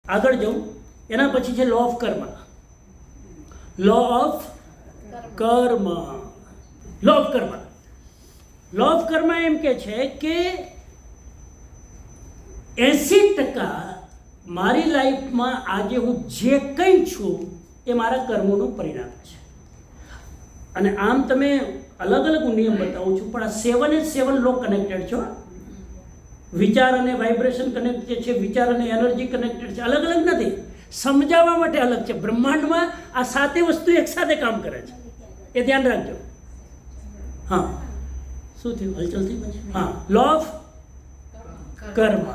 આગળ જવું એના પછી છે લો ઓફ કર્મ. લો ઓફ કર્મ. લો ઓફ કર્મ. લો ઓફ કર્મ એમ કે છે કે 80% મારી લાઈફમાં આજે હું જે કંઈ છું એ મારા કર્મોનું પરિણામ છે. અને આમ તમે અલગ અલગ હું નિયમ બતાવું છું, પણ આ 7 લો કનેક્ટેડ છો. વિચાર અને વાઇબ્રેશન કનેક્ટેડ છે, વિચાર અને એનર્જી કનેક્ટેડ છે, અલગ અલગ નથી. સમજાવવા માટે અલગ છે. બ્રહ્માંડમાં આ 7 વસ્તુ એકસાથે કામ કરે છે, એ ધ્યાન રાખજો. હા, શું થયું? હલચલ થઈ પછી? હા, લો ઓફ કર્મ.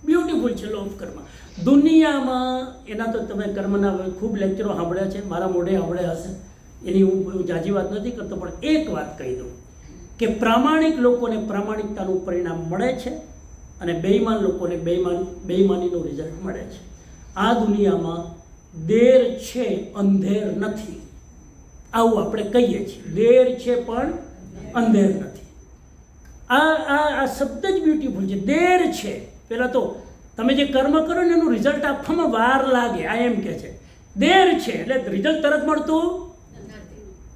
બ્યુટીફુલ છે લો ઓફ કર્મ. દુનિયામાં એના તો તમે કર્મના ખૂબ લેક્ચરો સાંભળ્યા છે, મારા મોઢે સાંભળ્યા હશે, એની હું જાજી વાત નથી કરતો, પણ એક વાત કહી દઉં કે પ્રામાણિક લોકોને પ્રામાણિકતાનું પરિણામ મળે છે અને બેઈમાન લોકોને બેઈમાનીનું રિઝલ્ટ મળે છે. આ દુનિયામાં દેર છે, અંધેર નથી, આવું આપણે કહીએ છીએ. દેર છે પણ અંધેર નથી. આ શબ્દ જ બ્યુટીફુલ છે. દેર છે, પહેલાં તો તમે જે કર્મ કરો ને એનું રિઝલ્ટ આપવામાં વાર લાગે, આ એમ કે છે. દેર છે એટલે રિઝલ્ટ તરત મળતું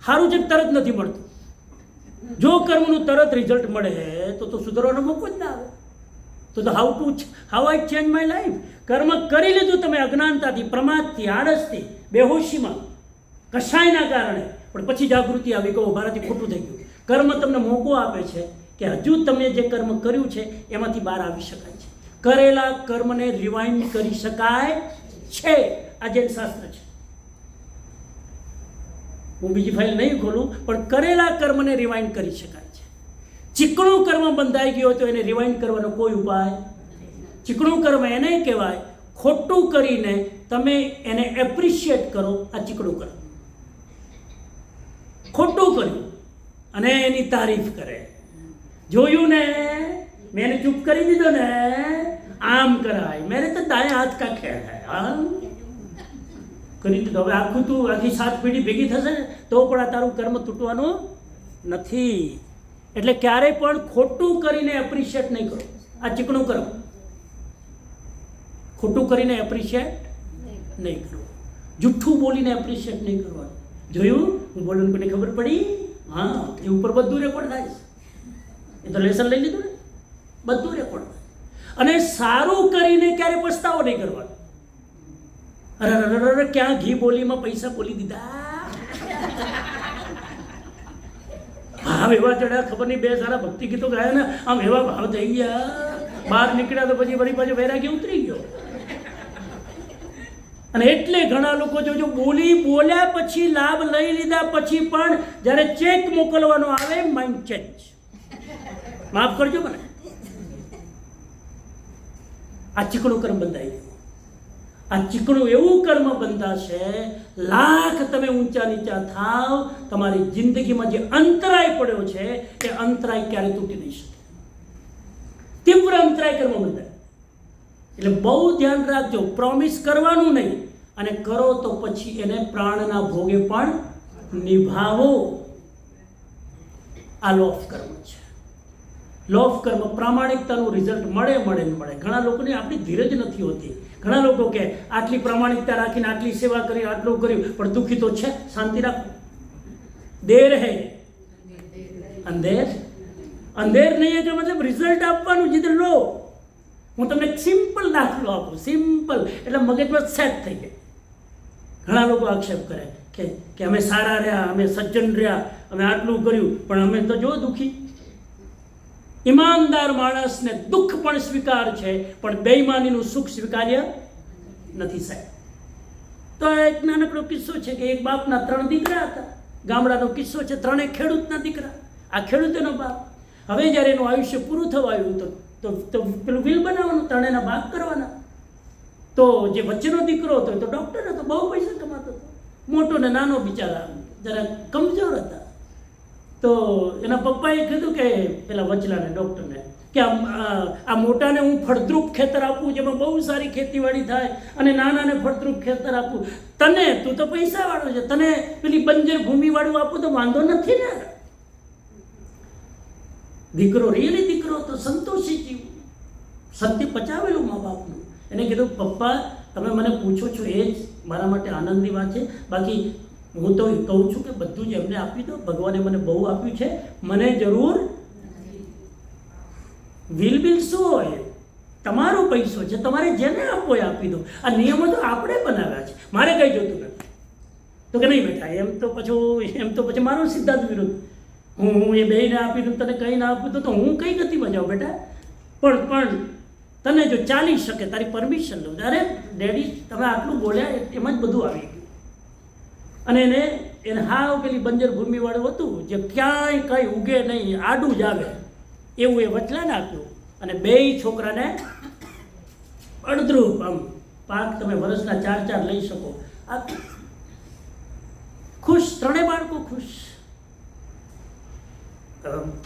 સારું છે, તરત નથી મળતું. જો કર્મનું તરત રિઝલ્ટ મળે તો સુધારવાનો મોકો જ ના આવે. તો how I change my life. કર્મ કરી લીધું તમે અજ્ઞાનતાથી, પ્રમાદથી, આળસથી, બેહોશીમાં, કશાયના કારણે, પણ પછી જાગૃતિ આવી ગયો, મારાથી ખોટું થઈ ગયું. કર્મ તમને મોકો આપે છે કે હજુ તમે જે કર્મ કર્યું છે એમાંથી બહાર આવી શકાય છે. કરેલા કર્મને રિવાઇન્ડ કરી શકાય છે. આ જૈન શાસ્ત્ર છે. હું બીજી ફાઇલ નહીં ખોલું, પણ કરેલા કર્મને રિવાઇન્ડ કરી શકાય છે. ચીકણું કર્મ બંધાઈ ગયો તો એને રિવાઇન્ડ કરવાનો કોઈ ઉપાય. ચીકણું કર્મ એને કહેવાય ખોટું કરીને તમે એને એપ્રિશિએટ કરો. આ ચીકણું કર્મ. ખોટું કર્યું અને એની તારીફ કરે. જોયું ને, મેં એને ચૂપ કરી દીધો ને, આમ કરાય, મેરે તો દાएं हाथ का खेल है. હા, કરી દીધો. હવે આખું તું આખી 7 પેઢી ભેગી થશે ને તો પણ આ તારું કર્મ તૂટવાનું નથી. એટલે ક્યારેય પણ ખોટું કરીને એપ્રિશિએટ નહીં કરો. આ ચીકણું કરો. ખોટું કરીને એપ્રિશિએટ નહીં કરો. જુઠ્ઠું બોલીને એપ્રિશિએટ નહીં કરવાનું. જોયું? હું બોલું કોને ખબર પડી? હા, એ ઉપર બધું રેકોર્ડ થાય છે. એ તો લેસન લઈ લીધું ને, બધું રેકોર્ડ થાય. અને સારું કરીને ક્યારે પસ્તાવો નહીં કરવાનો. અરે ક્યાં ઘી બોલીમાં પૈસા બોલી દીધા, ભાવ એવા ચડ્યા, ખબર નહીં. 2 સારા ભક્તિ ગીતો ગાયા ને, આમ એવા ભાવ થઈ ગયા, બહાર નીકળ્યા તો પછી વળી પાછો વૈરાગ્ય ઉતરી ગયો. અને એટલે ઘણા લોકો જો બોલ્યા પછી, લાભ લઈ લીધા પછી પણ જ્યારે ચેક મોકલવાનો આવે, માઇન્ડ ચેન્જ. માફ કરજો મને. આ ચીકણું કર્મ બંધાઈ ગયું. આ ચીકણું એવું કર્મ બંધાશે, લાખ તમે ઊંચા નીચા થાવ, તમારી જિંદગીમાં જે અંતરાય પડ્યો છે એ અંતરાય ક્યારે તૂટી નહીં શકે. તીવ્ર અંતરાય કર્મ બંધાય. એટલે બહુ ધ્યાન રાખજો. પ્રોમિસ કરવાનું નહીં, અને કરો તો પછી એને પ્રાણના ભોગે પણ નિભાવો. આ લો ઓફ કર્મ છે. લો ઓફ કર્મ પ્રામાણિકતાનું રિઝલ્ટ મળે. ઘણા લોકોને આપણી ધીરજ નથી હોતી. ઘણા લોકો કે આટલી પ્રામાણિકતા રાખીને આટલી સેવા કરી, આટલું કર્યું, પણ દુઃખી તો છે. શાંતિ રાખો. દેર હૈ અંધેર. અંધેર નહીં કે મતલબ રિઝલ્ટ આપવાનું જીત લો. હું તમને એક સિમ્પલ દાખલો આપું. સિમ્પલ એટલે મગજમાં સેટ થઈ જાય. ઘણા લોકો આક્ષેપ કરે કે અમે સારા રહ્યા, અમે સજ્જન રહ્યા, અમે આટલું કર્યું, પણ અમે તો જો દુઃખી. ઈમાનદાર માણસને દુઃખ પણ સ્વીકાર છે, પણ બેઈમાનીનું સુખ સ્વીકાર્ય નથી સાહેબ. તો એક નાનકડો કિસ્સો છે કે એક બાપના 3 દીકરા હતા. ગામડાનો કિસ્સો છે. 3 ખેડૂતના દીકરા. આ ખેડૂતોનો બાપ. હવે જ્યારે એનું આયુષ્ય પૂરું થવા આવ્યું તો પેલું વિલ બનાવવાનું, 3 ભાગ કરવાના. તો જે વચ્ચેનો દીકરો હતો તો ડૉક્ટર હતો, બહુ પૈસા કમાતો હતો. મોટો ને નાનો બિચારા જરા કમજોર હતા. તો એના પપ્પાએ કીધું કે પેલા વચલાને, ડૉક્ટરને, કે આ મોટાને હું ફળદ્રુપ ખેતર આપું જેમાં બહુ સારી ખેતીવાડી થાય, અને નાનાને ફળદ્રુપ ખેતર આપું. તું તો પૈસાવાળો છે, તને પેલી બંજર ભૂમિવાળું આપું તો વાંધો નથી ને. દીકરો રિયલી દીકરો તો સંતોષી જીવ, સત્ય પચાવેલું મા બાપનું. એને કીધું પપ્પા તમે મને પૂછો છો એ જ મારા માટે આનંદની વાત છે. બાકી હું તો કહું છું કે બધું જ એમને આપી દો. ભગવાને મને બહુ આપ્યું છે, મને જરૂર વિલ શું હોય? તમારો પૈસો છે, તમારે જેને આપવો એ આપી દો. આ નિયમો તો આપણે બનાવ્યા છે, મારે કંઈ જોતું નથી. તો કે નહીં બેટા, એમ તો પછી મારો સિદ્ધાંત વિરુદ્ધ. હું એ બેને આપી દઉં, તને કંઈ ના આપું તો હું કઈ ગતિમાં જાઉં બેટા. પણ તને જો ચાલી શકે, તારી પરમિશન લઉં. અરે ડેડી, તમે આટલું બોલ્યા એમાં જ બધું આવી ગયું. અને એને હાવ પેલી બંજર ભૂમિવાળું હતું, જે ક્યાંય કંઈ ઉગે નહીં, આડું જ આવે એવું એ વચલાને આપ્યું. અને બેય છોકરાને અડધ્રુપ આમ પાક તમે વર્ષના 4 લઈ શકો. આ ખુશ, ત્રણેય બાળકો ખુશ.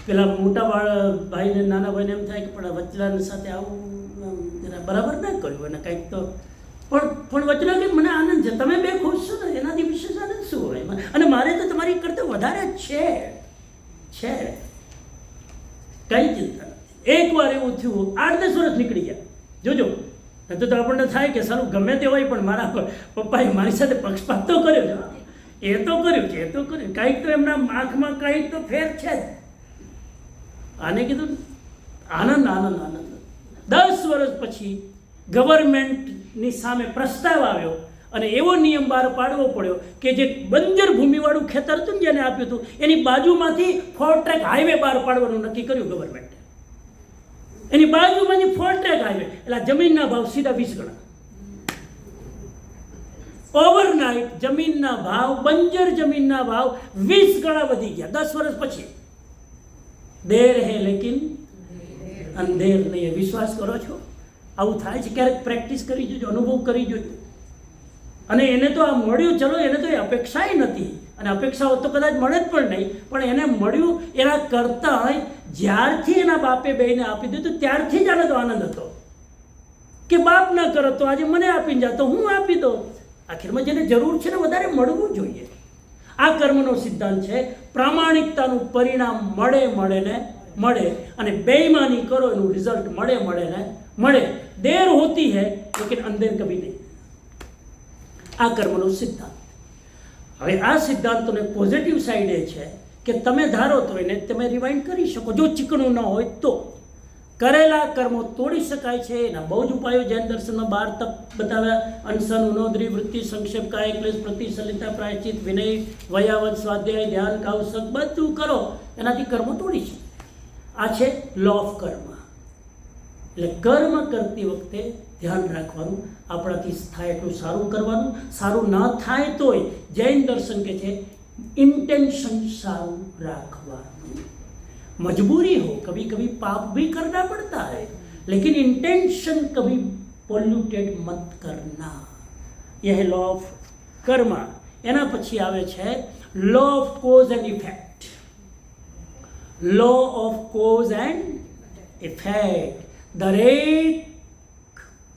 પેલા મોટા ભાઈને નાના ભાઈને એમ થાય કે પણ વચલાની સાથે આવું જરા બરાબર ના કર્યું, અને કંઈક તો પણ વચલા કે મને આનંદ છે, તમે બે ખુશ છો ને, એનાથી વિશેષ આનંદ શું હોય? અને મારે તો તમારી કરતાં વધારે છે, કઈ ચિંતા નથી. એકવાર એવું થયું, 8-10 વર્ષ નીકળી ગયા. જોજો, તો આપણને થાય કે સારું ગમે તે હોય, પણ મારા પપ્પાએ મારી સાથે પક્ષપાત તો કર્યો છે. એ તો કર્યું, કંઈક તો એમના આંખમાં કંઈક તો ફેર છે જ. આને કીધું આનંદ. 10 વર્ષ પછી ગવર્મેન્ટની સામે પ્રસ્તાવ આવ્યો અને એવો નિયમ બહાર પાડવો પડ્યો કે જે બંજર ભૂમિવાળું ખેતર હતું ને જેને આપ્યું હતું, એની બાજુમાંથી 4 ટ્રેક હાઈવે બહાર પાડવાનું નક્કી કર્યું ગવર્મેન્ટે. એની બાજુમાંથી 4 ટ્રેક હાઈવે, એટલે જમીનના ભાવ સીધા 20 ગણા. ઓવરનાઇટ જમીનના ભાવ, બંજર જમીનના ભાવ 20 ગણા વધી ગયા 10 વર્ષ પછી. દેર હે લેકિન અંધેર નહીં. વિશ્વાસ કરો છો આવું થાય છે? ક્યારેક પ્રેક્ટિસ કરી જોજો, અનુભવ કરી જોજો. અને એને તો આ મળ્યું, ચલો એને તો એ અપેક્ષાય નથી, અને અપેક્ષાઓ તો કદાચ મળે જ પણ નહીં, પણ એને મળ્યું એના કરતાં જ્યારથી એના બાપે બેને આપી દીધું ત્યારથી જ આને તો આનંદ હતો કે બાપ ના કરો તો આજે મને આપીને જાતો, હું આપી દઉં. આખીરમાં જેને જરૂર છે ને વધારે મળવું જોઈએ. આ કર્મનો સિદ્ધાંત છે. પ્રામાણિકતાનું પરિણામ મળે અને બેઈમાની કરો એનું રિઝલ્ટ મળે. દેર હોતી હૈ લેકિન અંધેર કભી નહીં. આ કર્મનો સિદ્ધાંત. હવે આ સિદ્ધાંતોને પોઝિટિવ સાઈડ એ છે કે તમે ધારો તો એને તમે રિવાઇન્ડ કરી શકો, જો ચીકણું ન હોય તો. કરેલા કર્મો તોડી શકાય છે. એના બહુ જ ઉપાયો જૈન દર્શનમાં 12 તપ બતાવ્યા: અનશન, ઉનોદરી, વૃત્તિ, સંક્ષેપ, કાય ક્લેશ, પ્રતિસલિતા, પ્રાયચિત, વિનય, વયાવત, સ્વાધ્યાય, ધ્યાન, કૌશક બધું કરો, એનાથી કર્મો તોડી શકે. આ છે લો ઓફ કર્મ. એટલે કર્મ કરતી વખતે ધ્યાન રાખવાનું, આપણાથી થાય એટલું સારું કરવાનું. સારું ન થાય તોય જૈન દર્શન કે છે इंटेंशन सारू रखवानु. मजबूरी हो, कभी कभी पाप भी करना पड़ता है, लेकिन इंटेंशन कभी पोल्यूटेड मत करना. यह लॉ ऑफ कर्म. एना पछी आवे छे law of cause and effect. Law of cause and effect. दरेक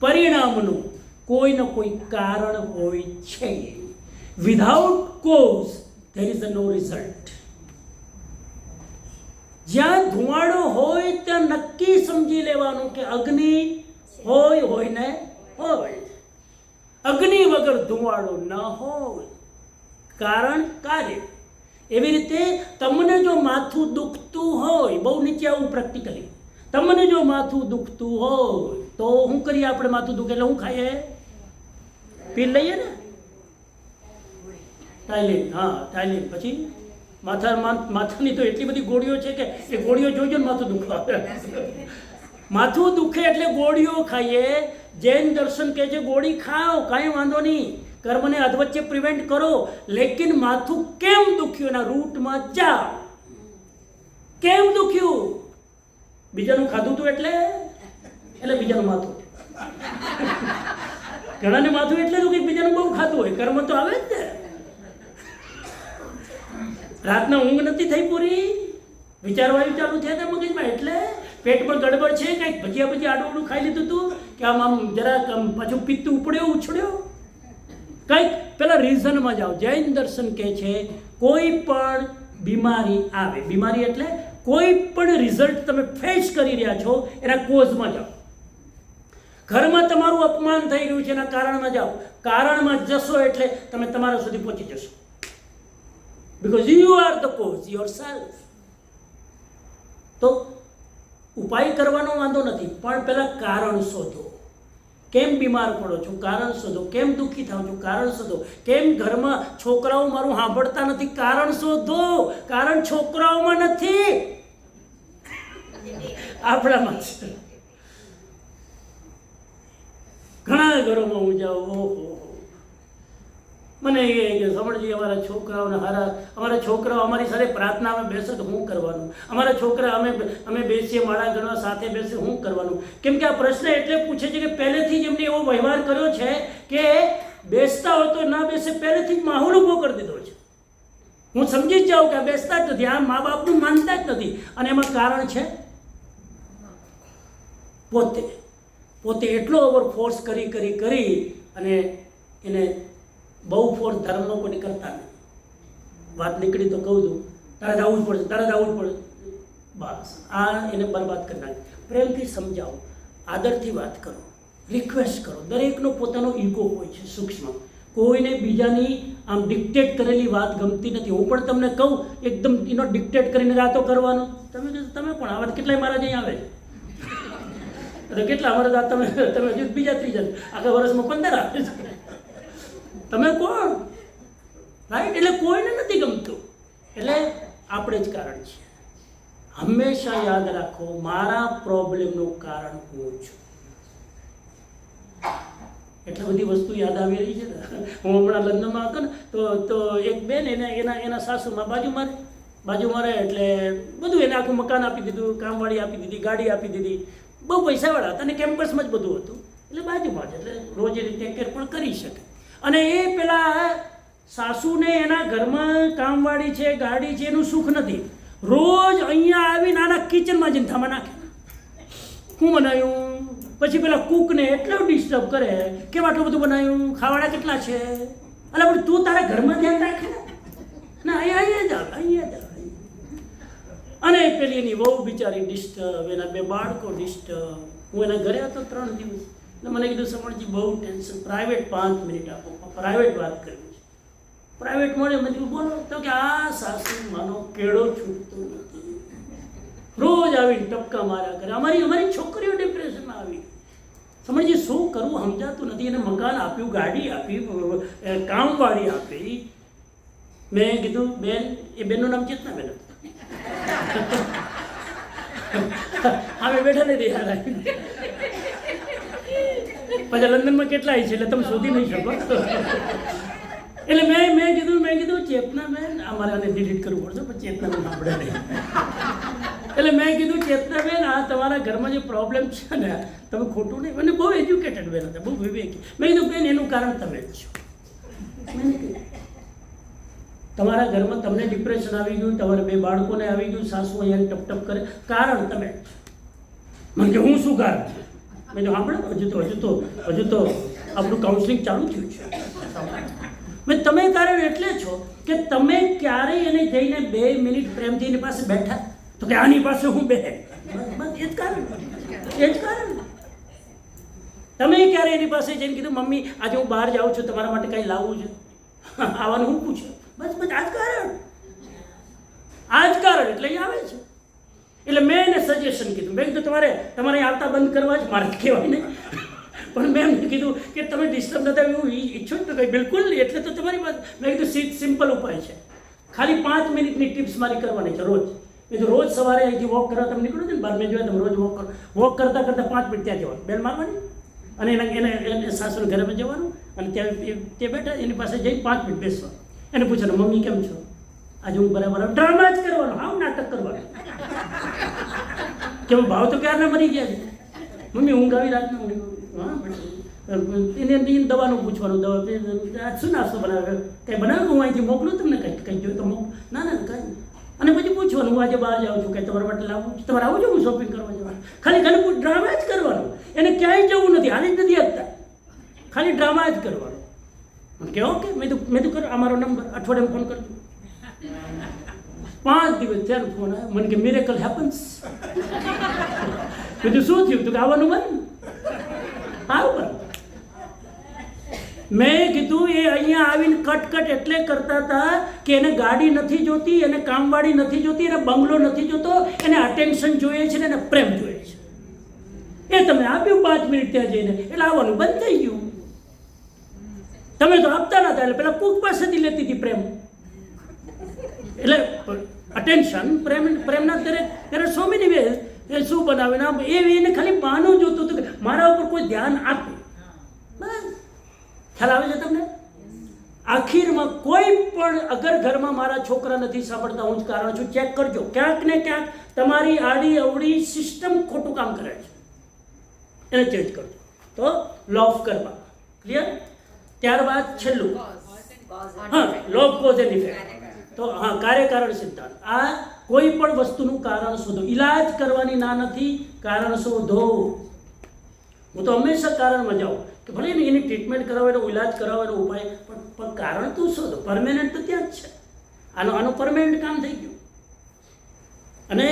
परिणामનું કોઈ ન કોઈ કારણ હોય છે. Without cause there is no result. જ્યાં ધુમાડો હોય ત્યાં નક્કી સમજી લેવાનું કે અગ્નિ હોય ને હોય. અગ્નિ વગર ધુમાડો ન હોય. કારણ કાર્ય. એવી રીતે તમને જો માથું દુખતું હોય, બહુ નીચે આવું પ્રેક્ટિકલી, તમને જો માથું દુખતું હોય તો શું કરીએ આપણે? માથું દુખે એટલે શું ખાઈએ? પીલ લઈએ ને, ટાઇલિન. હા, ટાઇલિન. પછી માથાની તો એટલી બધી ગોળીઓ છે કે એ ગોળીઓ જોઈજો ને માથું દુખવા. માથું દુખે એટલે ગોળીઓ ખાઈએ. જૈન દર્શન કહે છે ગોળી ખાઓ, કાંઈ વાંધો નહીં, કર્મને અધવચ્ચે પ્રિવેન્ટ કરો, લેકિન માથું કેમ દુખ્યું એના રૂટમાં જાઓ. કેમ દુખ્યું? બીજાનું ખાધું હતું એટલે બીજાનું માથું. ઘણાને માથું એટલે દુખે બીજાનું બહુ ખાધું હોય, કર્મ તો આવે જ ને. રાતના ઊંઘ નથી થઈ પૂરી, વિચારવાનું ચાલુ થયા હતા મગજમાં, એટલે પેટમાં ગડબડ છે, કંઈક ભજીયા આડું ખાઈ લીધું હતું કે આમ જરાક પાછું પિત્ત ઉછળ્યો, કંઈક પેલા રીઝનમાં જાઓ. જૈન દર્શન કહે છે કોઈ પણ બીમારી આવે, બીમારી એટલે કોઈ પણ રિઝલ્ટ તમે ફેસ કરી રહ્યા છો એના કોઝમાં જાઓ. ઘરમાં તમારું અપમાન થઈ રહ્યું છે એના કારણમાં જાઓ. કારણમાં જશો એટલે તમે તમારા સુધી પહોંચી જશો. Because you are the cause your self. તો ઉપાય કરવાનો વાંધો નથી, પણ પહેલાં કારણ શોધો. કેમ બીમાર પડો છો? કારણ શોધો. કેમ દુઃખી થાવ છો? કારણ શોધો. કેમ ઘરમાં છોકરાઓ મારું સાંભળતા નથી? કારણ શોધો. કારણ છોકરાઓમાં નથી, આપણામાં છે. ઘણા ઘરોમાં હું જાઉં, ઓહો, મને એ કે સમજી અમારા છોકરાઓને અમારા છોકરાઓ અમારી સાથે પ્રાર્થનામાં બેસે તો શું કરવાનું? અમારા છોકરા અમે બેસીએ માળા ગણવા સાથે બેસે શું કરવાનું? કેમ કે આ પ્રશ્ન એટલે પૂછે છે કે પહેલેથી જ એમને એવો વ્યવહાર કર્યો છે કે બેસતા હોય તો ના બેસે, પહેલેથી જ માહોલ ઊભો કરી દીધો છે. હું સમજી જ જાઉં કે આ બેસતા જ નથી, આ મા બાપનું માનતા જ નથી. અને એમાં કારણ છે પોતે એટલો ઓવરફોર્સ કરી અને એને બહુ ફોર્સ ધર્મનો કોઈ કરતા નહીં. વાત નીકળી તો કહું દઉં, તારે જવું જ પડે, બસ આ એને બરબાદ કરી નાખે. પ્રેમથી સમજાવો, આદરથી વાત કરો, રિક્વેસ્ટ કરો. દરેકનો પોતાનો ઈગો હોય છે સૂક્ષ્મ. કોઈને બીજાની આમ ડિક્ટેટ કરેલી વાત ગમતી નથી. હું પણ તમને કહું એકદમ એનો ડિક્ટેટ કરીને રાતો કરવાનો, તમે પણ આ વાત કેટલાય મારા અહીં આવે છે. અરે કેટલા અમારા તમે હજુ બીજા ત્રીજા આખા વર્ષમાં 15 આવે છે. તમે કોણ? રાઈટ? એટલે કોઈને નથી ગમતું. એટલે આપણે જ કારણ છે. હંમેશા યાદ રાખો, મારા પ્રોબ્લેમનું કારણ હું છું. એટલી બધી વસ્તુ યાદ આવી રહી છે ને. હું હમણાં લગ્નમાં હતો ને તો એક બેન એના સાસુમાં બાજુમાં રહે, એટલે બધું એને આખું મકાન આપી દીધું, કામવાળી આપી દીધી, ગાડી આપી દીધી, બહુ પૈસાવાળા હતા અને કેમ્પસમાં જ બધું હતું. એટલે બાજુમાં જ, એટલે રોજ એની ટેક કેર પણ કરી શકે. અને એ પેલા સાસુને એના ઘરમાં કામવાળી છે, ગાડી છે, એનું સુખ નથી. રોજ અહીંયા આવીને આના કિચનમાં જઈને થામાં નાખે, શું બનાવ્યું? પછી પેલા કૂકને એટલો ડિસ્ટર્બ કરે, કેમ આટલું બધું બનાવ્યું? ખાવાના કેટલા છે? એટલે પણ તું તારા ઘરમાં ધ્યાન રાખે ને, અહીંયા જ. અને પેલી એની વહુ બિચારી ડિસ્ટર્બ, એના 2 બાળકો ડિસ્ટર્બ. હું એના ઘરે હતો 3 દિવસ, એટલે મને કીધું સમણજી બહુ ટેન્શન, પ્રાઇવેટ 5 મિનિટ આપો, પ્રાઇવેટ વાત કરવી છે. પ્રાઇવેટ મળે, મેં કીધું બોલો. તો કે આ સાસુ માનો કેળો છૂટતો નથી, રોજ આવીને ટપકા માર્યા કરે. અમારી છોકરીઓ ડિપ્રેશનમાં આવી. સમણજી શું કરવું સમજાતું નથી. એને મકાન આપ્યું, ગાડી આપી, કામવાળી આપી. મેં કીધું બેન, એ બેનનું નામ ચેતનાબેન હતું. અમે બેઠા નથી યાર. પછી લંડનમાં કેટલા છે એટલે તમે શોધી નહીં શકો. એટલે મેં કીધું ચેતનાબેન, અમારે આને ડિલીટ કરવું પડશે, પણ ચેતનાબેન સાંભળે નહીં. એટલે મેં કીધું ચેતનાબેન, આ તમારા ઘરમાં જે પ્રોબ્લેમ છે ને, તમે ખોટું નહીં. મને બહુ એજ્યુકેટેડ બેન હતા, બહુ વિવેકી. મેં કીધું બેન એનું કારણ તમે જ છો. તમારા ઘરમાં તમને ડિપ્રેશન આવી ગયું, તમારા 2 બાળકોને આવી ગયું, સાસુ અહીંયા ટપ કરે, કારણ તમે. મને કે હું શું કારણ? મેં તો સાંભળે, હજુ તો આપણું કાઉન્સલિંગ ચાલુ થયું છે. મેં તમે કારણ એટલે છો કે તમે ક્યારેય એને જઈને 2 મિનિટ પ્રેમથી એની પાસે બેઠા, તો કે આની પાસે હું બે, બસ એ જ કારણ. તમે ક્યારે એની પાસે જઈને કીધું મમ્મી આજે હું બહાર જાઉં છું, તમારા માટે કંઈ લાવવું છે? આવવાનું હું પૂછ્યું? બસ આ જ કારણ એટલે અહીં આવે છે. એટલે મેં એને સજેશન કીધું, મેં કીધું તમારે આવતા બંધ કરવા જ મારે કહેવાય નહીં, પણ મેં એમને કીધું કે તમે ડિસ્ટર્બ ન થાય એવું ઈચ્છો જ તો કંઈ બિલકુલ નહીં. એટલે તો તમારી પાસે મેં કીધું સિમ્પલ ઉપાય છે, ખાલી 5 મિનિટની ટિપ્સ મારી કરવાની છે રોજ. મેં તો રોજ સવારે અહીંથી વોક કરવા તમે નીકળો છો ને બહાર, મેં જોયા તમે રોજ વોક કરતાં 5 મિનિટ ત્યાં જવાનું, બેલ મારવાની, અને એને સાસુને ઘરે જવાનું, અને ત્યાં તે બેઠા એની પાસે જઈ 5 મિનિટ બેસવા. એને પૂછવાનું મમ્મી કેમ છો? આજે હું બરાબર. ડ્રામા જ કરવાનો, હાવ નાટક કરવાનું. કે ભાવ તો ક્યારના મરી ગયા છે. મમ્મી ઊંઘ આવી રાતનું? હા. એને દવાનું પૂછવાનું, દવા શું નાસ્તો બનાવે, કંઈ બનાવે હું અહીંથી મોકલું તમને, કંઈ જોયું તો મોકલું? ના કંઈ. અને પછી પૂછવાનું હું આજે બહાર જાઉં છું, કંઈ તમારા માટે લાવું છું, તમારે આવું છું હું શોપિંગ કરવા જવાનું. ખાલી ડ્રામા જ કરવાનું. એને ક્યાંય જવું નથી, હાલી જ નથી આપતા, ખાલી ડ્રામા જ કરવાનો. કે ઓકે, મેં તો કરો, અમારો નંબર અઠવાડિયામાં ફોન કરજો. 5 દિવસ ત્યારે ફોન આવ્યો, મને કે મિરેકલ હેપન્સ. બીજું શું થયું? તો કે આવવાનું મન. મેં કીધું એ અહીંયા આવીને કટ એટલે કરતા હતા કે એને ગાડી નથી જોતી, એને કામવાળી નથી જોતી, એને બંગલો નથી જોતો, એને અટેન્શન જોઈએ છે ને એને પ્રેમ જોઈએ છે. એ તમે આપ્યું 5 મિનિટ ત્યાં જઈને એટલે આવવાનું બંધ થઈ ગયું. તમે તો આપતા નતા એટલે પેલા કૂક પાસેથી લેતી હતી પ્રેમ. એટલે અટેન્શન પ્રેમના ત્યારે સો મેની વે એ શું બનાવે ને એને ખાલી બહાનું જોતું હતું કે મારા ઉપર કોઈ ધ્યાન આપે. બસ ખ્યાલ આવે છે તમને? આખીરમાં કોઈ પણ અગર ઘરમાં મારા છોકરા નથી સાંભળતા, હું જ કારણ છું. ચેક કરજો, ક્યાંક ને ક્યાંક તમારી આડી અવડી સિસ્ટમ ખોટું કામ કરે છે, એને ચેન્જ કરજો. તો લો ઓફ કર્મ ક્લિયર. ત્યારબાદ છેલ્લું law of cause and effect. તો કાર્યકારણ સિદ્ધાંત. આ કોઈ પણ વસ્તુનું કારણ શોધો. ઈલાજ કરવાની ના નથી, કારણ શોધો. હું તો હંમેશા કારણમાં જાઉં કે ભલે ને એની ટ્રીટમેન્ટ કરાવો, એનો ઇલાજ કરાવો, એનો ઉપાય, પણ કારણ તું શોધો. પરમેનન્ટ તો ત્યાં જ છે. આનું પરમેનન્ટ કામ થઈ ગયું. અને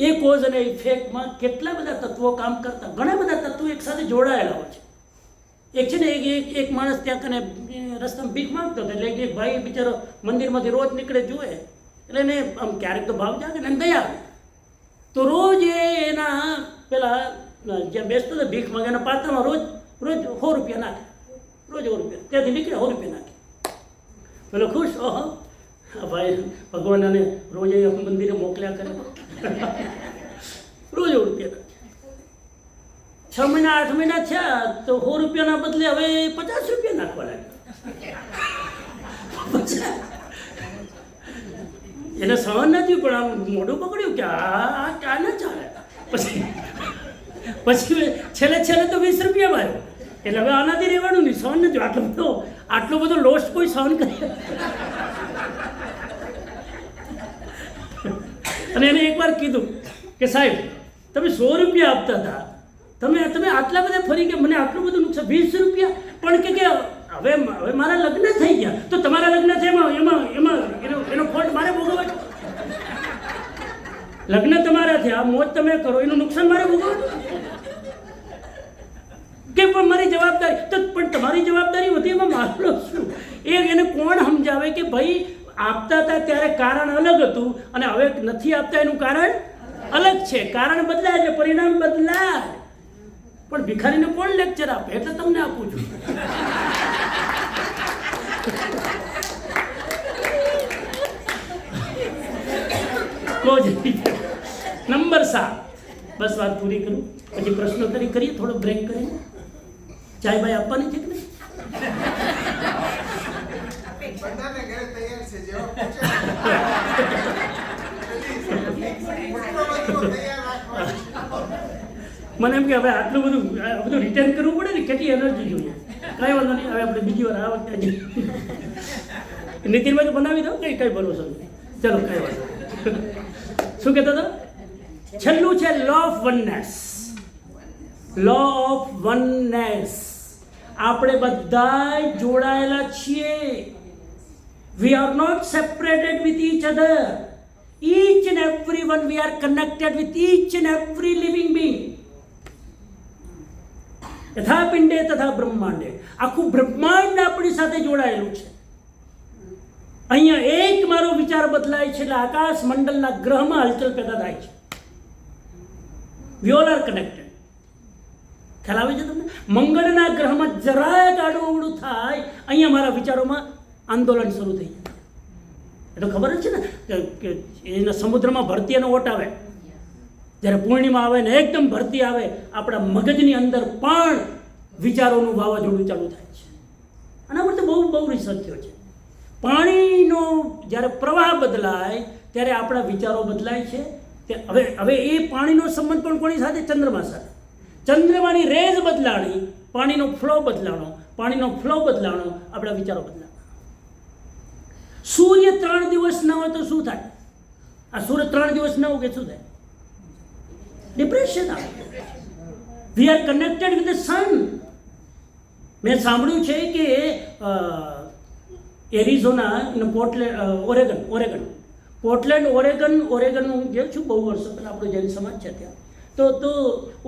એ કોઝ અને ઇફેક્ટમાં કેટલા બધા તત્વો કામ કરતા, ઘણા બધા તત્વો એકસાથે જોડાયેલા હોય છે. એક છે ને એક માણસ ત્યાં કને રસ્તામાં ભીખ માંગતો હતો, એટલે એક ભાઈ બિચારો મંદિરમાંથી રોજ નીકળે જુએ એટલે એને આમ ક્યારેક તો ભાવ જાગે ને દયા આવે. તો રોજ એના પેલા જ્યાં બેસતો હતો ભીખ માંગે એના પાત્રમાં રોજ 100 રૂપિયા નાખે, રોજ 100 રૂપિયા. ત્યાંથી નીકળે 100 રૂપિયા નાખે. પેલો ખુશ, ઓહો આ ભાઈ ભગવાન આને રોજ મંદિરે મોકલ્યા કરે, રોજ 100 રૂપિયા નાખે. 6 મહિના 8 મહિના થયા તો 100 રૂપિયાના બદલે હવે 50 રૂપિયા નાખવા લાગ્યા. એને સહન નથી, પણ આમ મોઢું પકડ્યું કે આ ના ચાલે. પછી છેલ્લે તો 20 રૂપિયામાં આવ્યો. એટલે હવે આનાથી રહેવાનું નહીં, સહન નથી. આટલો બધો લોસ કોઈ સહન કરે. અને એને એકવાર કીધું કે સાહેબ તમે 100 રૂપિયા આપતા હતા, તમે આટલા બધા ફરી કે મને આટલું બધું નુકસાન, 20 રૂપિયા. પણ કે હવે મારા લગ્ન થઈ ગયા તો તમારા લગ્ન છે એમાં એનો ફોલ્ટ મારે ભોગવવો છે. લગ્ન તમારા થયા, મોજ તમે કરો, એનું નુકસાન મારે ભોગવવું કે પણ મારી જવાબદારી તો, પણ તમારી જવાબદારી હતી એમાં મારો શું? એને કોણ સમજાવે કે ભાઈ આપતા હતા ત્યારે કારણ અલગ હતું અને હવે નથી આપતા એનું કારણ અલગ છે. કારણ બદલાય છે, પરિણામ બદલાય. પણ ભિખારીને કોણ લેક્ચર આપે? એટલે તમને આપું છું. નંબર 7. બસ વાત પૂરી કરું, પછી પ્રશ્નોત્તરી કરીએ, થોડો બ્રેક કરીને. ચાય ભાઈ આપવાની છે કે નહીં? મને એમ કે હવે આટલું બધું રિટર્ન કરવું પડે ને, કેટલી એનર્જી જોઈએ. કાંઈ વાંધો નહીં, હવે આપણે બીજી વાર આ વખતે નીતિનભાઈ તો બનાવી દો, કઈ ભરોસો નહીં. ચલો કઈ વાંધો. શું કહેતો હતો? છેલ્લું છે લો ઓફ વનનેસ. Law of વનનેસ. આપણે બધા જોડાયેલા છીએ. We are not separated with each other. each and everyone we are connected with each and every living being. યથા પિંડે તથા બ્રહ્માંડે. આખું બ્રહ્માંડ આપણી સાથે જોડાયેલું છે. અહીંયા એક મારો વિચાર બદલાય છે એટલે આકાશ મંડળના ગ્રહમાં હલચલ પેદા થાય છે. We all are connected. ખ્યાલ આવે છે તમને? મંગળના ગ્રહમાં જરાય આડું અવળું થાય, અહીંયા મારા વિચારોમાં આંદોલન શરૂ થઈ જાય. એટલે ખબર જ છે ને કે એના સમુદ્રમાં ભરતી અને ઓટ આવે, જ્યારે પૂર્ણિમા આવે ને એકદમ ભરતી આવે, આપણા મગજની અંદર પણ વિચારોનું વાવાઝોડું ચાલુ થાય છે. આના પર તો બહુ રિસર્ચ થયો છે. પાણીનો જ્યારે પ્રવાહ બદલાય ત્યારે આપણા વિચારો બદલાય છે. હવે એ પાણીનો સંબંધ પણ કોની સાથે? ચંદ્રમા સાથે. ચંદ્રમાની રેઝ બદલાણી, પાણીનો ફ્લો બદલાણો, આપણા વિચારો બદલાણા. સૂર્ય 3 દિવસ ન હોય તો શું થાય? આ સૂર્ય 3 દિવસ ન હોય કે શું થાય? ડિપ્રેશન આવે. We are connected with the sun. મેં સાંભળ્યું છે કે એરિઝોના, પોર્ટલેન્ડ ઓરેગન હું ગયો છું બહુ વર્ષો પહેલાં, આપણો જૈન સમાજ છે ત્યાં. તો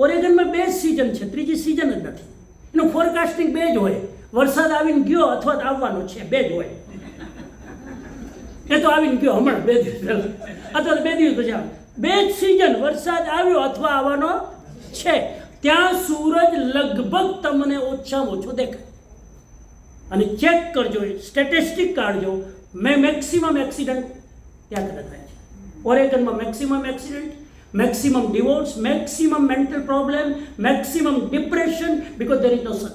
ઓરેગનમાં 2 સિઝન છે, ત્રીજી સિઝન જ નથી. એનું ફોરકાસ્ટિંગ બે જ હોય, વરસાદ આવીને ગયો અથવા આવવાનો છે, બે જ હોય. એ તો આવીને ગયો હમણાં 2 દિવસ પહેલા, અથવા તો 2 દિવસ પછી આવે. બે જ સિઝન, વરસાદ આવ્યો અથવા આવવાનો છે. ત્યાં સૂરજ લગભગ તમને ઓછામાં ઓછો દેખાય. અને ચેક કરજો, સ્ટેટિસ્ટિક કાઢજો, મેક્સિમમ એક્સિડન્ટ ત્યાં કદાચ થાય છે. ઓરેગનમાં maximum accident, maximum divorce, maximum mental problem, maximum depression, because there is no sun.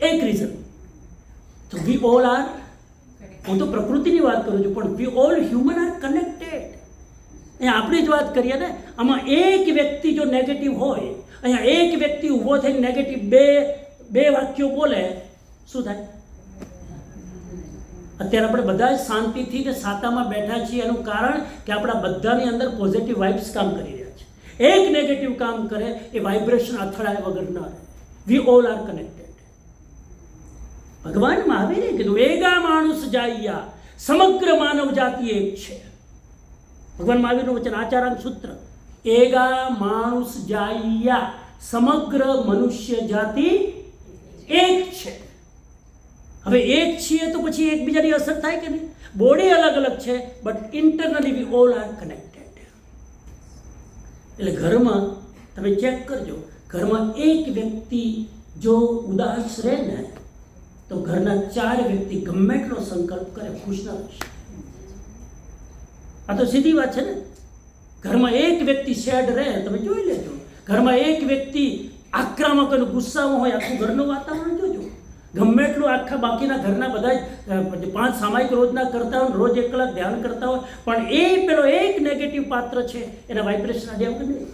એક રીઝન. તો વી ઓલ આર, હું તો પ્રકૃતિની વાત કરું છું, પણ we all human are connected. અહીંયા આપણી જ વાત કરીએ ને, આમાં એક વ્યક્તિ જો નેગેટિવ હોય, અહીંયા એક વ્યક્તિ ઊભો થઈને નેગેટિવ બે વાક્યો બોલે, શું થાય? અત્યારે આપણે બધા શાંતિથી ને સાતામાં બેઠા છીએ. એનું કારણ કે આપણા બધાની અંદર પોઝિટિવ વાઇબ્સ કામ કરી રહ્યા છે. એક નેગેટિવ કામ કરે એ વાઇબ્રેશન અથડાયા વગર ન રહે. We all are connected. ભગવાન મહાવીરે કીધું, એગા માણસ જાઈયા, સમગ્ર માનવ જાતિ એક છે. ભગવાન મહાવીરનું વચન, આચારાંગ સૂત્ર. એગા માણસ જાઈયા, સમગ્ર મનુષ્ય જાતિ એક છે. હવે એક છીએ તો પછી એકબીજાની અસર થાય કે નહીં? બોડી અલગ અલગ છે, but internally we all are connected. એટલે ઘરમાં તમે ચેક કરજો, ઘરમાં એક વ્યક્તિ જો ઉદાસ રહે ને, તો ઘરના 4 વ્યક્તિ ગમે એટલો સંકલ્પ કરે ખુશ ના રહેશે. આ તો સીધી વાત છે ને. ઘરમાં એક વ્યક્તિ સેડ રહે, તમે જોઈ લેજો. ઘરમાં એક વ્યક્તિ આક્રમક અને ગુસ્સામાં હોય, આખું ઘરનું વાતાવરણ જોજો. ગમે એટલું આખા બાકીના ઘરના બધા 5 સામાયિક રોજના કરતા હોય, રોજ 1 કલાક ધ્યાન કરતા હોય, પણ એ પેલો એક નેગેટિવ પાત્ર છે, એના વાઇબ્રેશન આજે આવું નહીં.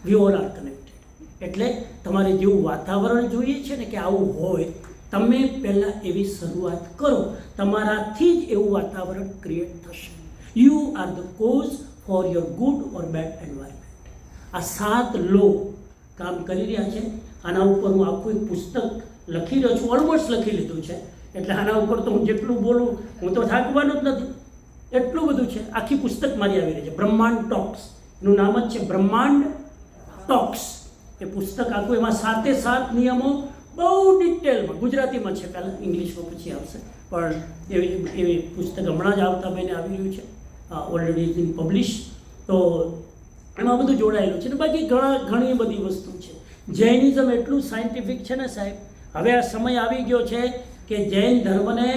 We all are connected. એટલે તમારે જેવું વાતાવરણ જોઈએ છે ને કે આવું હોય, તમે પહેલાં એવી શરૂઆત કરો, તમારાથી જ એવું વાતાવરણ ક્રિએટ થશે. You are the cause for your good or bad environment. આ 7 લો કામ કરી રહ્યા છે. આના ઉપર હું આખું એક પુસ્તક લખી રહ્યો છું, ઓલમોસ્ટ લખી લીધું છે. એટલે આના ઉપર તો હું જેટલું બોલું, હું તો થાકવાનું જ નથી, એટલું બધું છે. આખી પુસ્તક મારી આવી રહી છે, બ્રહ્માંડ ટોક્સ. એનું નામ જ છે બ્રહ્માંડ ટોક્સ. એ પુસ્તક આખું, એમાં 7 નિયમો બહુ ડિટેલમાં, ગુજરાતીમાં છે, પહેલાં ઇંગ્લિશમાં પછી આવશે, પણ એવી પુસ્તક હમણાં જ આવતા મહિને આવી રહ્યું છે, ઓલરેડી ઇઝ ઇન પબ્લિશ. તો એમાં બધું જોડાયેલું છે ને. બાકી ઘણી બધી વસ્તુ છે. જૈનિઝમ એટલું સાયન્ટિફિક છે ને સાહેબ, હવે આ સમય આવી ગયો છે કે જૈન ધર્મને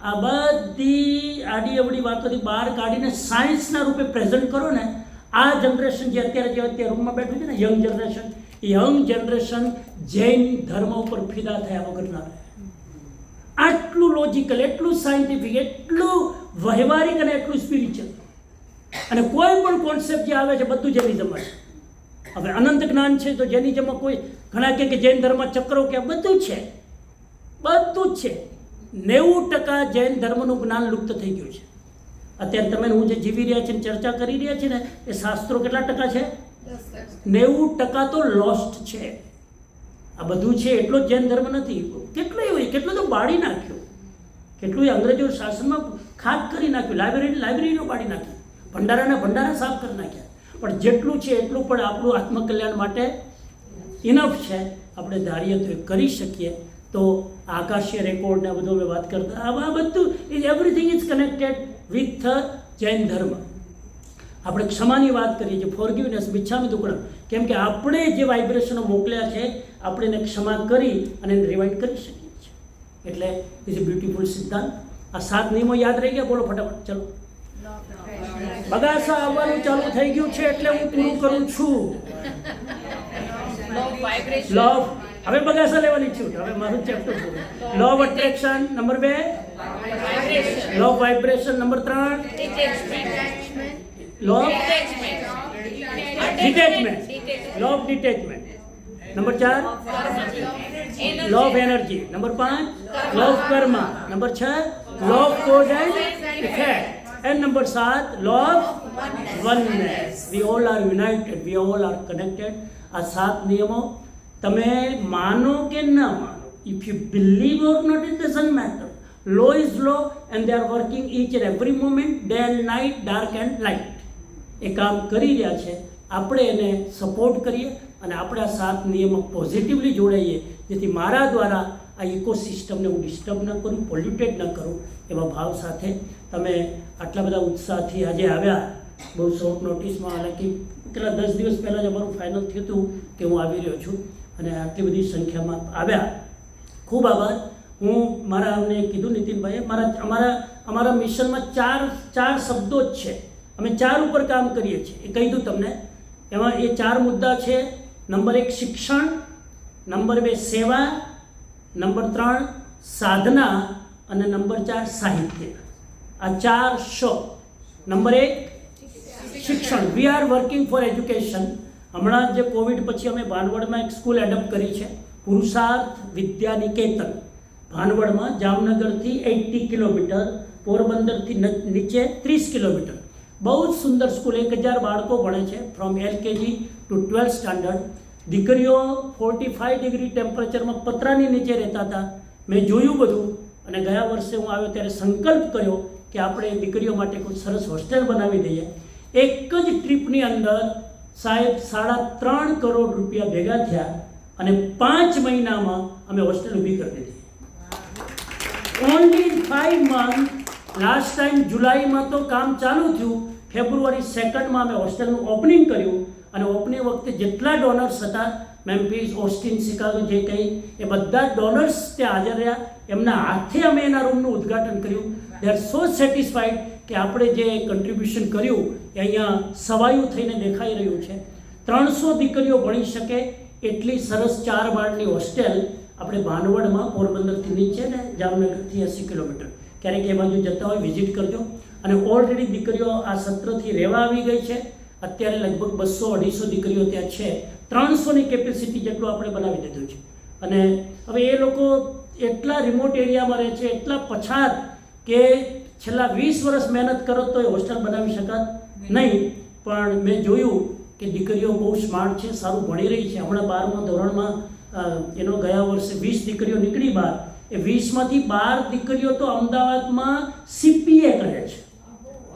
આ બધી આડી અવડી વાતોથી બહાર કાઢીને સાયન્સના રૂપે પ્રેઝન્ટ કરો ને, આ જનરેશન જે અત્યારે રૂમમાં બેઠું છે ને, યંગ જનરેશન જૈન ધર્મ ઉપર ફિદા થયા વગર ના રહે. આટલું લોજિકલ, એટલું સાયન્ટિફિક, એટલું વ્યવહારિક અને એટલું સ્પિરિચ્યુઅલ. અને કોઈ પણ કોન્સેપ્ટ જે આવે છે બધું જૈનિઝમમાં છે. હવે અનંત જ્ઞાન છે તો જૈનિઝમમાં કોઈ ઘણા કે જૈન ધર્મ ચક્રો કે બધું જ છે. 90% જૈન ધર્મનું જ્ઞાન લુપ્ત થઈ ગયું છે. અત્યારે તમે હું જે જીવી રહ્યા છે, ચર્ચા કરી રહ્યા છે ને, એ શાસ્ત્રો કેટલા ટકા છે? 90% તો લોસ્ટ છે. આ બધું છે એટલો જ જૈન ધર્મ નથી. કેટલું તો બાળી નાખ્યું, કેટલું અંગ્રેજો શાસનમાં ખાક કરી નાખ્યું, લાઇબ્રેરીનો બાળી નાખી, ભંડારા સાફ કરી નાખ્યા. પણ જેટલું છે એટલું પણ આપણું આત્મકલ્યાણ માટે ઇનફ છે. આપણે ધારીએ તો એ કરી શકીએ. તો આકાશીય રેકોર્ડ ને બધું અમે વાત કરતા, આ બધું everything is connected with Jain ધર્મ. આપણે ક્ષમાની વાત કરીએ છીએ, ફોરગિવનેસ, મિચ્છામી દુક્કડમ. કેમ કે આપણે જે વાઇબ્રેશનો મોકલ્યા છે, આપણે એને ક્ષમા કરી અને એને રિવાઇન્ડ કરી શકીએ છીએ. એટલે ઇઝ અ બ્યુટીફુલ સિદ્ધાંત. આ 7 નિયમો યાદ રહી ગયા? બોલો ફટાફટ, ચલો. બગાસા આવવાનું ચાલુ થઈ ગયું છે એટલે હું પૂરું કરું છું. લો, હવે બગાસા લેવાની છું. હવે મારું ચેપ્ટર પૂરું. Law of attraction number 2, law of vibration number 3, law of detachment, law of detachment number 4, law of energy number 5, law of karma number 6, law of cause and effect, and number 7, law of oneness. We all are united, we all are connected. આ 7 નિયમો તમે માનો કે ના માનો, if you believe or not, it doesn't matter. Law is law and they are working each and every moment, day and night, dark and light. એ કામ કરી રહ્યા છે. આપણે એને સપોર્ટ કરીએ, અને આપણે આ 7 નિયમો પોઝિટિવલી જોડાઈએ, જેથી મારા દ્વારા આ ઇકોસિસ્ટમને હું ડિસ્ટર્બ ન કરું, પોલ્યુટેડ ન કરું, એવા ભાવ સાથે તમે આટલા બધા ઉત્સાહથી આજે આવ્યા. બહુ શોર્ટ નોટિસમાં, હાલાકી કેટલા 10 દિવસ પહેલાં જ અમારું ફાઇનલ થયું હતું કે હું આવી રહ્યો છું, અને આટલી બધી સંખ્યામાં આવ્યા. ખૂબ આભાર. હું મારા અમને કીધું નીતિનભાઈએ, અમારા મિશનમાં ચાર શબ્દો જ છે. અમે 4 ઉપર કામ કરીએ છીએ, એ કહી દઉં તમને. એમાં એ 4 મુદ્દા છે. નંબર 1 શિક્ષણ, નંબર 2 સેવા, નંબર 3 સાધના, અને નંબર 4 સાહિત્ય. આ 4 શો. નંબર 1 શિક્ષણ. We are working for education. હમણાં જે કોવિડ પછી અમે ભાનવડમાં એક સ્કૂલ એડપ્ટ કરી છે, પુરુષાર્થ વિદ્યા નિકેતન. ભાનવડમાં જામનગરથી 80 કિલોમીટર, પોરબંદરથી નીચે 30 કિલોમીટર. બહુ જ સુંદર સ્કૂલ. 1000 બાળકો ભણે છે, from LKG two 12th standard. દીકરીઓ 45 ડિગ્રી ટેમ્પરેચરમાં પતરાની નીચે રહેતા હતા. મેં જોયું બધું, અને ગયા વર્ષે હું આવ્યો ત્યારે સંકલ્પ કર્યો કે આપણે દીકરીઓ માટે કોઈ સરસ હોસ્ટેલ બનાવી દઈએ. એક જ ટ્રીપની અંદર સાહેબ 3.5 કરોડ રૂપિયા ભેગા થયા, અને 5 મહિનામાં અમે હોસ્ટેલ ઊભી કરી દીધી. Only 5 month. લાસ્ટ ટાઈમ જુલાઈમાં તો કામ ચાલુ થયું, ફેબ્રુઆરી 2 અમે હોસ્ટેલનું ઓપનિંગ કર્યું, અને ઓપનિંગ વખતે જેટલા ડોનર્સ હતા, મેમ્ફિસ, ઓસ્ટિન, શિકાગો, જે કંઈ, એ બધા ડોનર્સ ત્યાં હાજર રહ્યા. એમના હાથે અમે એના રૂમનું ઉદ્ઘાટન કર્યું. દે આર સો સેટિસ્ફાઈડ કે આપણે જે કન્ટ્રીબ્યુશન કર્યું એ અહીંયા સવાયું થઈને દેખાઈ રહ્યું છે. 300 દીકરીઓ ભણી શકે એટલી સરસ 4 માળની હોસ્ટેલ આપણે ભાનવડમાં, પોરબંદરથી નીચે ને જામનગરથી 80 કિલોમીટર. ક્યારેક એ બાજુ જતા હોય વિઝિટ કરજો. અને ઓલરેડી દીકરીઓ આ સત્રથી રહેવા આવી ગઈ છે. અત્યારે લગભગ 200-250 દીકરીઓ ત્યાં છે. 300ની કેપેસિટી જેટલું આપણે બનાવી દીધું છે. અને હવે એ લોકો એટલા રિમોટ એરિયામાં રહે છે, એટલા પછાત, કે છેલ્લા 20 વર્ષ મહેનત કરો તો એ હોસ્ટેલ બનાવી શકાત નહીં. પણ મેં જોયું કે દીકરીઓ બહુ સ્માર્ટ છે, સારું ભણી રહી છે. હમણાં 12મા ધોરણમાં એનો ગયા વર્ષે 20 દીકરીઓ નીકળી બહાર. એ 20માંથી 12 દીકરીઓ તો અમદાવાદમાં CPA કરે છે.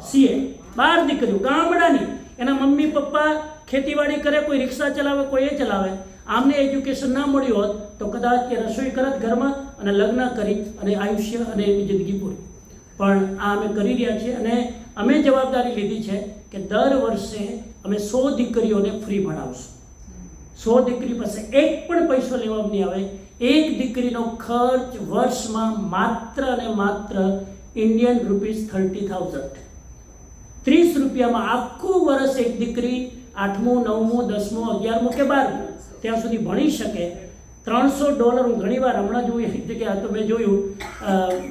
CA 12 દીકરીઓ ગામડાની. એના મમ્મી પપ્પા ખેતીવાડી કરે, કોઈ રિક્ષા ચલાવે, કોઈ એ ચલાવે. આમને એજ્યુકેશન ના મળ્યું હોત તો કદાચ એ રસોઈ કરત ઘરમાં, અને લગ્ન કરી અને આયુષ્ય અને એની જિંદગી પૂરી. પણ આ અમે કરી રહ્યા છીએ, અને અમે જવાબદારી લીધી છે કે દર વર્ષે અમે 100 દીકરીઓને ફ્રી ભણાવશું. 100 દીકરી પાસે એક પણ પૈસો લેવામાં નહીં આવે. એક દીકરીનો ખર્ચ વર્ષમાં માત્ર અને માત્ર ઇન્ડિયન રૂપીઝ 30,000. 30 રૂપિયામાં આખું વર્ષ એક દીકરી 8મું, 9મું, 10મું, 11મું કે 12મું ત્યાં સુધી ભણી શકે. $300 હું ઘણીવાર હમણાં જોઈ એક જગ્યાએ તો મેં જોયું,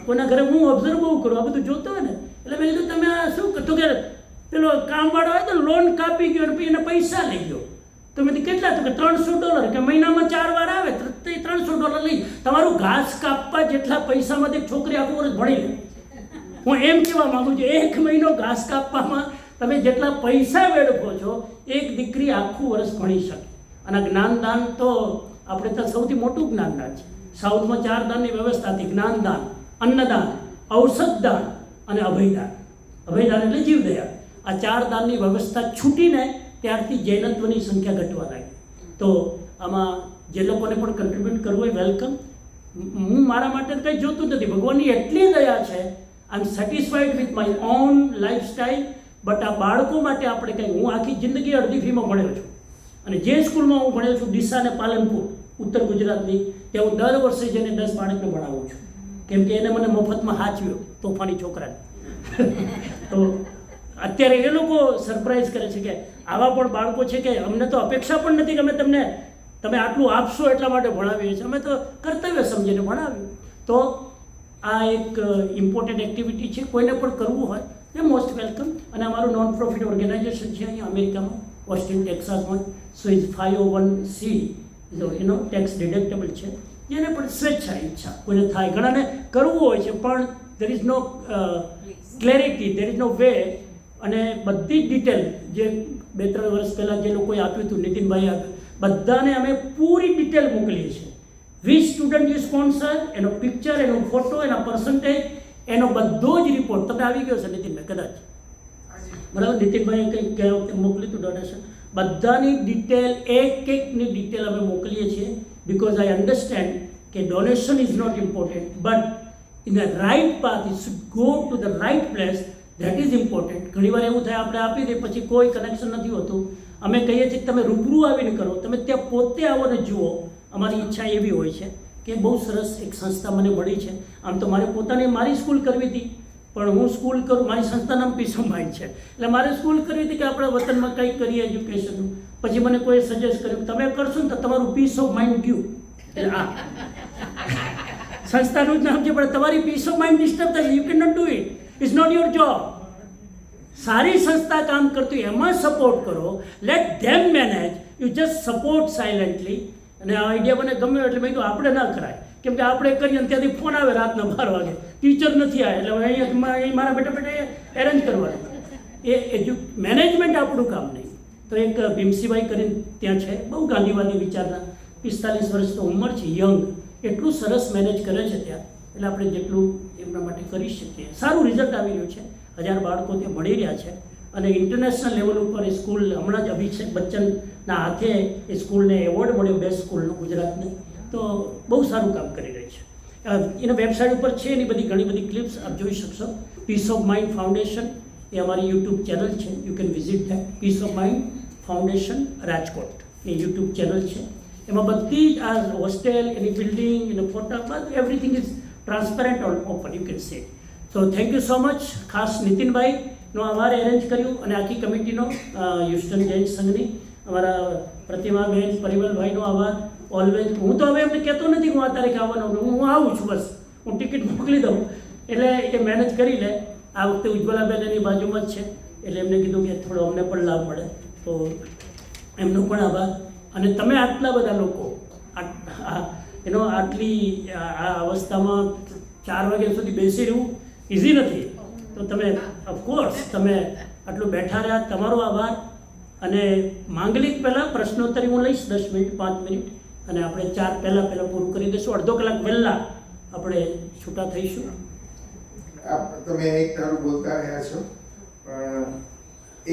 કોઈના ઘરે હું ઓબ્ઝર્વ બહુ કરું, આ બધું જોતો હોય ને, એટલે મેં કીધું તમે આ શું કરતો, કે પેલો કામવાળો હોય તો લોન કાપી ગયો અને એને પૈસા લઈ ગયો. તો મેં કેટલા, તો કે $300, કે મહિનામાં 4 વાર આવે તો $300 લઈ. તમારું ઘાસ કાપવા જેટલા પૈસામાંથી છોકરી આખું વર્ષ ભણી લે. હું એમ કહેવા માગું છું, 1 મહિનો ઘાસ કાપવામાં તમે જેટલા પૈસા વેડફો છો, એક દીકરી આખું વર્ષ ભણી શકે. અને જ્ઞાનદાન તો આપણે તો સૌથી મોટું જ્ઞાનદાન છે. સાઉથમાં 4 દાનની વ્યવસ્થા હતી: જ્ઞાનદાન, અન્નદાન, ઔષધદાન અને અભયદાન. અભયદાન એટલે જીવદયા. આ 4 દાનની વ્યવસ્થા છૂટીને ત્યારથી જૈનત્વની સંખ્યા ઘટવા લાગી. તો આમાં જે લોકોને પણ કન્ટ્રીબ્યુટ કરવું હોય, વેલકમ. હું મારા માટે કંઈ જોતું નથી, ભગવાનની એટલી દયા છે. I am satisfied with my own lifestyle. But આ બાળકો માટે આપણે કંઈ, હું આખી જિંદગી અડધી ફીમાં ભણ્યો છું, અને જે સ્કૂલમાં હું ભણ્યો છું, ડીસા અને પાલનપુર, ઉત્તર ગુજરાતની, ત્યાં હું દર વર્ષે જઈને 10 બાળકને ભણાવું છું. કેમ કે એને મને મફતમાં હાચવ્યો, તોફાની છોકરાને. તો અત્યારે એ લોકો સરપ્રાઈઝ કરે છે કે આવા પણ બાળકો છે કે અમને તો અપેક્ષા પણ નથી કે અમે તમે આટલું આપશો એટલા માટે ભણાવીએ છીએ, અમે તો કર્તવ્ય સમજીને ભણાવ્યું. તો આ એક ઇમ્પોર્ટન્ટ એક્ટિવિટી છે. કોઈને પણ કરવું હોય એ મોસ્ટ વેલકમ. અને અમારું નોન પ્રોફિટ ઓર્ગેનાઇઝેશન છે અહીંયા અમેરિકામાં, ઓસ્ટિન, ટેક્સાસમાં. So is 501c, tax deductible છે. જેને પણ સ્વેચ્છા ઈચ્છા કોઈને થાય, ઘણાને કરવું હોય છે પણ there is no clarity, there is no way. અને બધી જ ડિટેલ જે 2-3 વર્ષ પહેલાં જે લોકોએ આપ્યું હતું, નીતિનભાઈ આપ્યું, બધાને અમે પૂરી ડિટેલ મોકલીએ છીએ. વિચ સ્ટુડન્ટ યુ સ્પોન્સર, એનો પિક્ચર, એનો ફોટો, એના પર્સન્ટેજ, એનો બધો જ રિપોર્ટ તમને આવી ગયો છે નીતિનભાઈ કદાચ, બરાબર? નીતિનભાઈએ કંઈક ગયા વખતે મોકલ્યું હતું ડોનેશન. બધાની ડિટેલ એકની ડિટેલ અમે મોકલીએ છીએ બિકોઝ આઈ અન્ડરસ્ટેન્ડ કે donation is not important but in the right path it should go to the right place that is important. ઘણીવાર એવું થાય આપણે આપી દઈએ પછી કોઈ કનેક્શન નથી હોતું. અમે કહીએ છીએ કે તમે રૂબરૂ આવીને કરો, તમે ત્યાં પોતે આવો ને જુઓ. અમારી ઈચ્છા એવી હોય છે કે બહુ સરસ એક સંસ્થા મને મળી છે. આમ તો મારે પોતાને મારી સ્કૂલ કરવી હતી, પણ હું સ્કૂલ કરું, મારી સંસ્થાનું નામ પીસ ઓફ માઇન્ડ છે, એટલે મારે સ્કૂલ કરવી હતી કે આપણા વતનમાં કંઈક કરીએ એજ્યુકેશનનું. પછી મને કોઈ સજેસ્ટ કર્યું તમે કરશો ને તો તમારું પીસ ઓફ માઇન્ડ ગયું. એટલે આ સંસ્થાનું જ નામ છે, પણ તમારી પીસ ઓફ માઇન્ડ ડિસ્ટર્બ થશે. You can not do it. It's not your job. સારી સંસ્થા કામ કરતી એમાં સપોર્ટ કરો. Let them manage. You just support silently. અને આ આઈડિયા મને ગમ્યો એટલે મેં કીધું આપણે ના કરાય, કેમ કે આપણે કરીએ ને ત્યાંથી ફોન આવે રાતના 12 વાગે, ટીચર નથી આવે, એટલે અહીંયા મારા બેટા એરેન્જ કરવાનું. એ મેનેજમેન્ટ આપણું કામ નહીં. તો એક ભીમસીભાઈ કરીને ત્યાં છે, બહુ ગાંધીવાદી વિચારના, 45 વર્ષ તો ઉંમર છે, યંગ, એટલું સરસ મેનેજ કરે છે ત્યાં. એટલે આપણે જેટલું એમના માટે કરી શકીએ. સારું રિઝલ્ટ આવી રહ્યું છે. 1000 બાળકો ત્યાં ભણી રહ્યા છે અને ઇન્ટરનેશનલ લેવલ ઉપર એ સ્કૂલ હમણાં જ અભિષેક બચ્ચનના હાથે એ સ્કૂલને એવોર્ડ મળ્યો બેસ્ટ સ્કૂલનો ગુજરાતને. તો બહુ સારું કામ કરી રહી છે. એના વેબસાઇટ ઉપર છે એની ઘણી બધી ક્લિપ્સ આપ જોઈ શકશો. પીસ ઓફ માઇન્ડ ફાઉન્ડેશન એ અમારી યુટ્યુબ ચેનલ છે. You can visit that. Peace of Mind Foundation Rajkot એ યુટ્યુબ ચેનલ છે. એમાં બધી જ આ હોસ્ટેલ, એની બિલ્ડિંગ, એના ફોટા, everything is transparent open. You can see. So thank you so much. ખાસ નીતિનભાઈનો આભાર એરેન્જ કર્યું અને આખી કમિટીનો, હ્યુસ્ટન જૈન સંઘની, અમારા પ્રતિમાબેન, પરિમલભાઈનો આભાર. ઓલવેઝ હું તો હવે એમને કહેતો નથી હું આ તારીખે આવવાનો, હું આવું છું, બસ હું ટિકિટ મોકલી દઉં એટલે એ મેનેજ કરી લે. આ વખતે ઉજ્જવલાબેન એની બાજુમાં જ છે એટલે એમને કીધું કે થોડો અમને પણ લાભ મળે, તો એમનો પણ આભાર. અને તમે આટલા બધા લોકો આટલી આ અવસ્થામાં 4 વાગ્યા સુધી બેસી રહેવું ઇઝી નથી. તો તમે ઓફકોર્સ તમે આટલું બેઠા રહ્યા, તમારો આભાર. અને માંગલિક પહેલાં પ્રશ્નોત્તરી હું લઈશ 10 મિનિટ 5 મિનિટ, અને આપણે 4 પહેલાં પૂરું કરી દઈશું. અડધો કલાક પહેલાં આપણે છૂટા થઈશું. તમે એક ધારું બોલતા રહ્યા છો,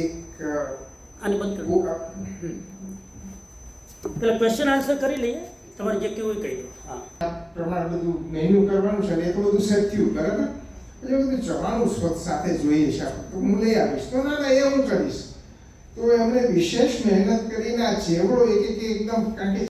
એક આને બંધ કરો. પેલા ક્વેશ્ચન આન્સર કરી લઈએ. તમારે જે કેવું કહી દો. હા, પ્રમાણે બધું મેન્યુ કરવાનું છે, એ તો બધું સેટ થયું બરાબર. એટલે બધું જવાનું સાથે જોઈએ છે, તો હું લઈ આવીશ. તો ના એ હું કરીશ. તો એમણે વિશેષ મહેનત કરીને આ ચેવડો એકદમ, કારણ કે